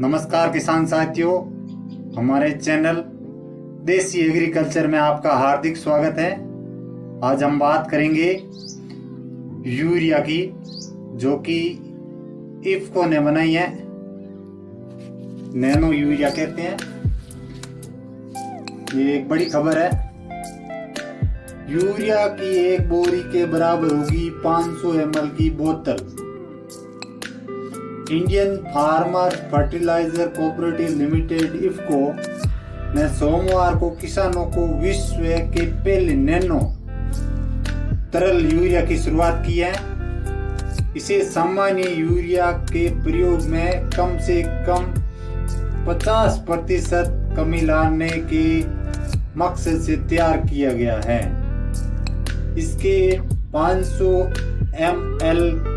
नमस्कार किसान साथियों, हमारे चैनल देसी एग्रीकल्चर में आपका हार्दिक स्वागत है। आज हम बात करेंगे यूरिया की, जो कि इफ्को ने बनाई है। नैनो यूरिया कहते हैं। ये एक बड़ी खबर है। यूरिया की एक बोरी के बराबर होगी 500 ml की बोतल। Indian farmer fertiliser cooperative limited IFFCO ने सोमवार को किसानों को विश्व के पहले नैनो तरल यूरिया की शुरुआत की है। इसे सामान्य यूरिया के प्रयोग में कम से कम 50% कमी लाने के मकसद से तैयार किया गया है। इसके 500 ml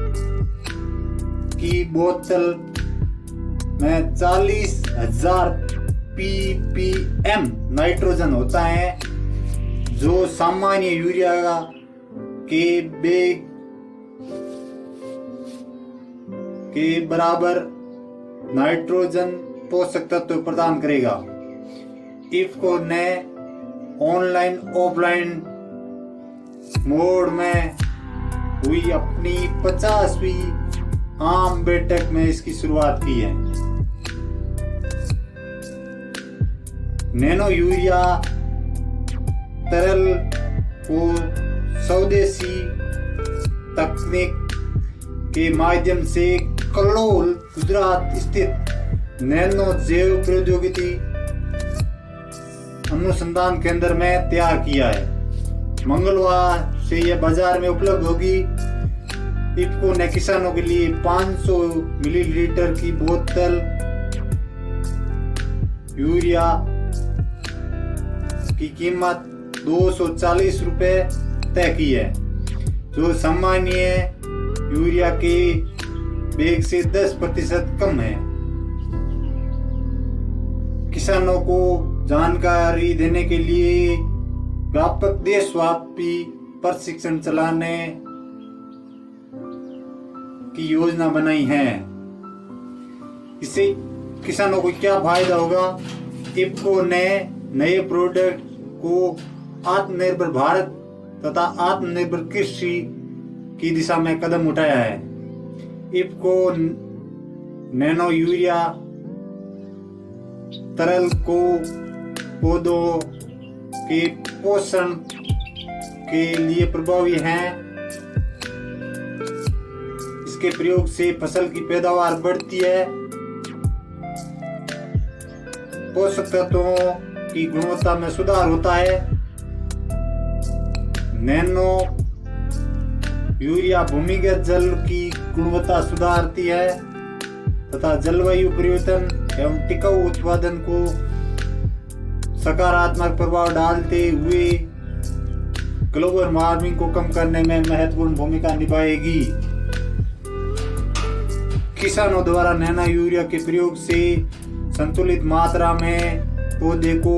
की बोतल में 40,000 ppm नाइट्रोजन होता है, जो सामान्य यूरिया के बैग के बराबर नाइट्रोजन पोषक तत्व प्रदान करेगा। इफ्को ने ऑनलाइन ऑफलाइन मोड में हुई अपनी 50वीं आम बैठक में इसकी शुरुआत की है। नैनो यूरिया तरल को स्वदेशी तकनीक के माध्यम से कलोल गुजरात स्थित नैनो जैव प्रौद्योगिकी अनुसंधान केंद्र में तैयार किया है। मंगलवार से यह बाजार में उपलब्ध होगी। इफ्को ने किसानों के लिए 500 मिलीलीटर की बोतल यूरिया की कीमत 240 रुपए तय की है, जो सामान्य यूरिया के बैग से 10% कम है। किसानों को जानकारी देने के लिए व्यापक देशव्यापी प्रशिक्षण चलाने की योजना बनाई है। इससे किसानों को क्या फायदा होगा? इफ्को ने नए प्रोडक्ट को आत्मनिर्भर भारत तथा आत्मनिर्भर कृषि की दिशा में कदम उठाया है। इफ्को नैनो यूरिया तरल को पौधों के पोषण के लिए प्रभावी है। इसके प्रयोग से फसल की पैदावार बढ़ती है, पोषक तत्वों की गुणवत्ता में सुधार होता है। नैनो यूरिया भूमिगत जल की गुणवत्ता सुधारती है तथा जलवायु परिवर्तन एवं टिकाऊ उत्पादन को सकारात्मक प्रभाव डालते हुए ग्लोबल वार्मिंग को कम करने में महत्वपूर्ण भूमिका निभाएगी। किसानों द्वारा नैनो यूरिया के प्रयोग से संतुलित मात्रा में पौधे को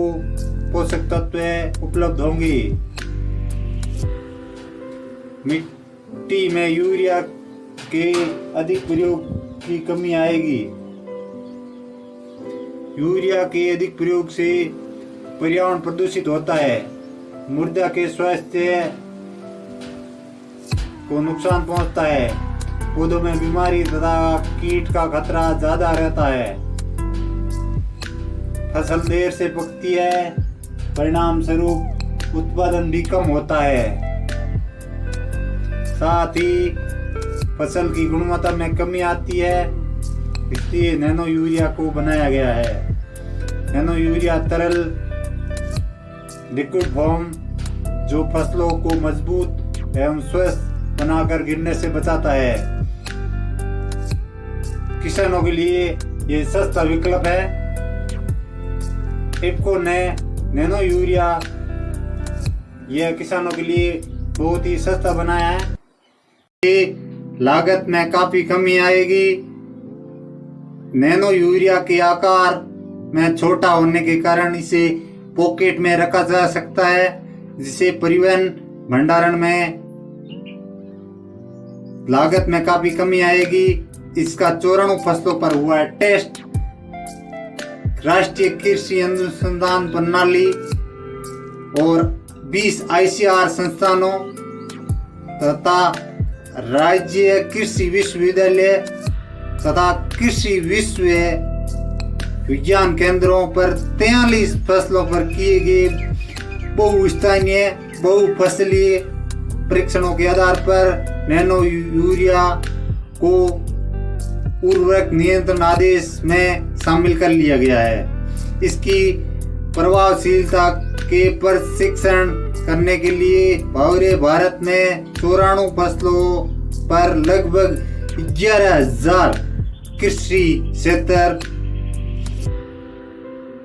पोषक तत्व उपलब्ध होंगे। मिट्टी में यूरिया के अधिक प्रयोग की कमी आएगी। यूरिया के अधिक प्रयोग से पर्यावरण प्रदूषित होता है, मृदा के स्वास्थ्य को नुकसान पहुंचता है, पौधों में बीमारी तथा कीट का खतरा ज्यादा रहता है, फसल देर से पकती है, परिणाम स्वरूप उत्पादन भी कम होता है। साथ ही फसल की गुणवत्ता में कमी आती है। इसलिए नैनो यूरिया को बनाया गया है। नैनो यूरिया तरल लिक्विड फॉर्म जो फसलों को मजबूत एवं स्वस्थ बनाकर गिरने से बचाता है। किसानों के लिए ये सस्ता विकल्प है। इफ्को ने नैनो यूरिया यह किसानों के लिए बहुत ही सस्ता बनाया है। ये लागत में काफी कमी आएगी। नैनो यूरिया के आकार में छोटा होने के कारण इसे पॉकेट में रखा जा सकता है, जिससे परिवहन भंडारण में लागत में काफी कमी आएगी। इसका 94 फसलों पर हुआ है टेस्ट। राष्ट्रीय कृषि अनुसंधान प्रणाली और 20 ICAR संस्थानों तथा राज्य कृषि विश्वविद्यालय तथा कृषि विश्व विज्ञान केंद्रों पर 43 फसलों पर किए गए बहुस्थानीय बहुफसलीय परीक्षणों के आधार पर नैनो यूरिया को उर्वरक नियंत्रण आदेश में शामिल कर लिया गया है। इसकी प्रभावशीलता के प्रशिक्षण करने के लिए पूरे भारत में 94 फसलों पर लगभग 11,000 कृषि क्षेत्र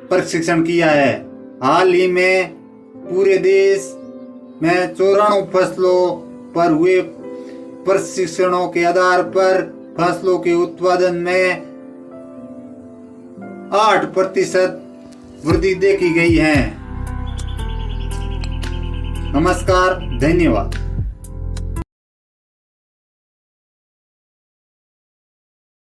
प्रशिक्षण किया है। हाल ही में पूरे देश में 94 फसलों पर हुए प्रशिक्षणों के आधार पर फसलों के उत्पादन में 8% वृद्धि देखी गई है। नमस्कार, धन्यवाद।